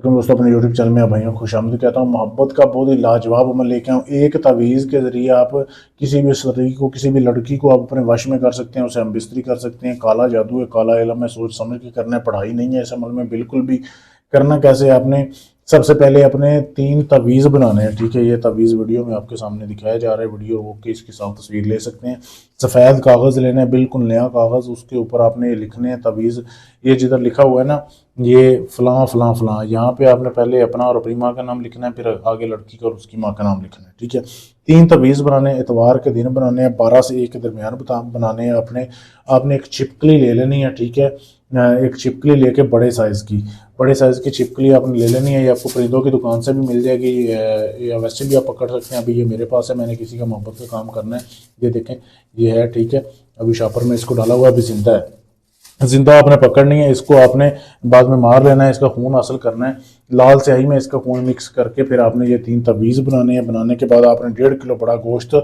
Welcome दोस्तों, अपने YouTube channel में भाइयों खुशामदीद कहता हूँ। मोहब्बत का बहुत ही लाजवाब अमल लेके आऊँ। एक तावीज़ के ज़रिए आप किसी भी लड़की को, किसी भी लड़की को आप अपने वश में कर सकते हैं, उसे हम बिस्तरी कर सकते हैं। काला जादू है, काला इल्म है, सोच समझ के करना है, पढ़ाई नहीं है इस अमल में बिल्कुल भी। करना कैसे है, आपने सबसे पहले अपने 3 तावीज़ बनाने हैं। ठीक है, ये तावीज़ वीडियो में आपके सामने दिखाया जा रहा है। वीडियो वो के इसकी साफ तस्वीर ले सकते हैं। सफ़ेद कागज़ लेना है, बिल्कुल नया कागज़। उसके ऊपर आपने लिखने हैं तावीज़। ये जिधर लिखा हुआ है ना, ये फ़लाँ फ़लाँ फ़लाँ, यहाँ पे आपने पहले अपना और अपनी माँ का नाम लिखना है, फिर आगे लड़की का और उसकी माँ का नाम लिखना है। ठीक है, 3 तावीज़ बनाने हैं, इतवार के दिन बनाने हैं, 12 से 1 के दरमियान बनाने हैं। आपने एक छिपकली ले लेनी है। ठीक है, एक छिपकली लेके बड़े साइज़ की छिपकली आपने ले लेनी है। ये आपको परिंदों की दुकान से भी मिल जाएगी, या वैसे भी आप पकड़ सकते हैं। अभी ये मेरे पास है, मैंने किसी का मोहब्बत का काम करना है। ये देखें, ये है। ठीक है, अभी शॉपर में इसको डाला हुआ, अभी जिंदा है। जिंदा आपने पकड़नी है, इसको आपने बाद में मार लेना है, इसका खून हासिल करना है। लाल स्याही में इसका खून मिक्स करके फिर आपने ये 3 तावीज़ बनाने हैं। बनाने के बाद आपने 1.5 किलो बड़ा गोश्त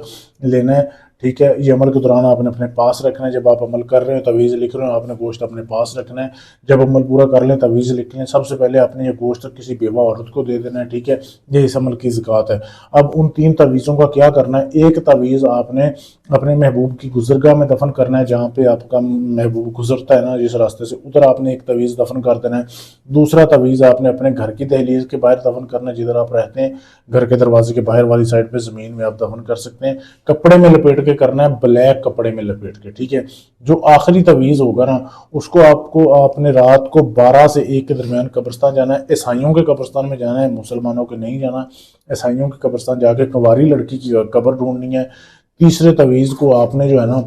लेना है। ठीक है, ये अमल के दौरान आपने अपने पास रखना है। जब आप अमल कर रहे हो, तवीज़ लिख रहे हो, आपने गोश्त अपने पास रखना है। जब अमल पूरा कर लें, तवीज़ लिख लें, सबसे पहले आपने ये गोश्त किसी बेवा औरत को दे देना है। ठीक है, ये इस अमल की ज़कात है। अब उन 3 तावीज़ों का क्या करना है, एक तावीज़ आपने अपने महबूब की गुजरगाह में दफन करना है। जहाँ पे आपका महबूब गुजरता है ना, जिस रास्ते से, उधर आपने एक तवीज़ दफन कर देना है। दूसरा तवीज़ आपने अपने घर की दहलीज के बाहर दफन करना है, जिधर आप रहते हैं, घर के दरवाजे के बाहर वाली साइड पे ज़मीन में आप दफन कर सकते हैं। कपड़े में लपेट के करना है, ब्लैक कपड़े में लपेट के। ठीक है, जो आखिरी तवीज़ होगा ना, उसको आपने रात को 12 से 1 के दरमियान कब्रिस्तान जाना है। ईसाइयों के कब्रिस्तान में जाना है, मुसलमानों के नहीं जाना। ईसाइयों के कब्रिस्तान जाके कुंवारी लड़की की कब्र ढूंढनी है। तीसरे तवीज़ को आपने जो है ना,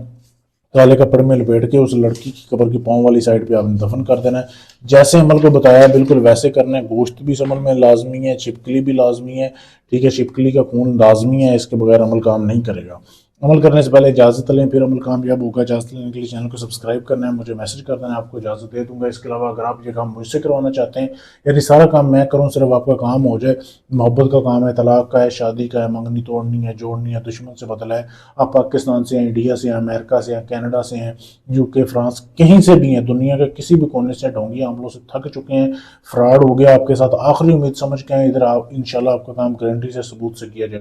काले कपड़े में लपेट के उस लड़की की कब्र की पाँव वाली साइड पे आपने दफन कर देना है। जैसे अमल को बताया बिल्कुल वैसे करना है। गोश्त भी इस अमल में लाजमी है, छिपकली भी लाजमी है। ठीक है, छिपकली का खून लाजमी है, इसके बगैर अमल काम नहीं करेगा। अमल करने से पहले इजाज़त लें, फिर अमल कामयाब होगा। इजाज़त लेने के लिए चैनल को सब्सक्राइब करना है, मुझे मैसेज कर देना है, आपको इजाज़त दे दूंगा। इसके अलावा अगर आप ये काम मुझसे करवाना चाहते हैं, यदि सारा काम मैं करूँ, सिर्फ आपका काम हो जाए, मोहब्बत का काम है, तलाक का है, शादी का है, मंगनी तोड़नी है, जोड़नी है, दुश्मन से बदला है, आप पाकिस्तान से हैं, इंडिया से हैं, अमेरिका से हैं, कनाडा से हैं, यूके, फ्रांस, कहीं से भी हैं, दुनिया के किसी भी कोने से, ढोंगी हमलों से थक चुके हैं, फ्रॉड हो गया आपके साथ, आखिरी उम्मीद समझ के हैं, इधर आप इंशाल्लाह आपका काम गारंटी से सबूत से किया जाए।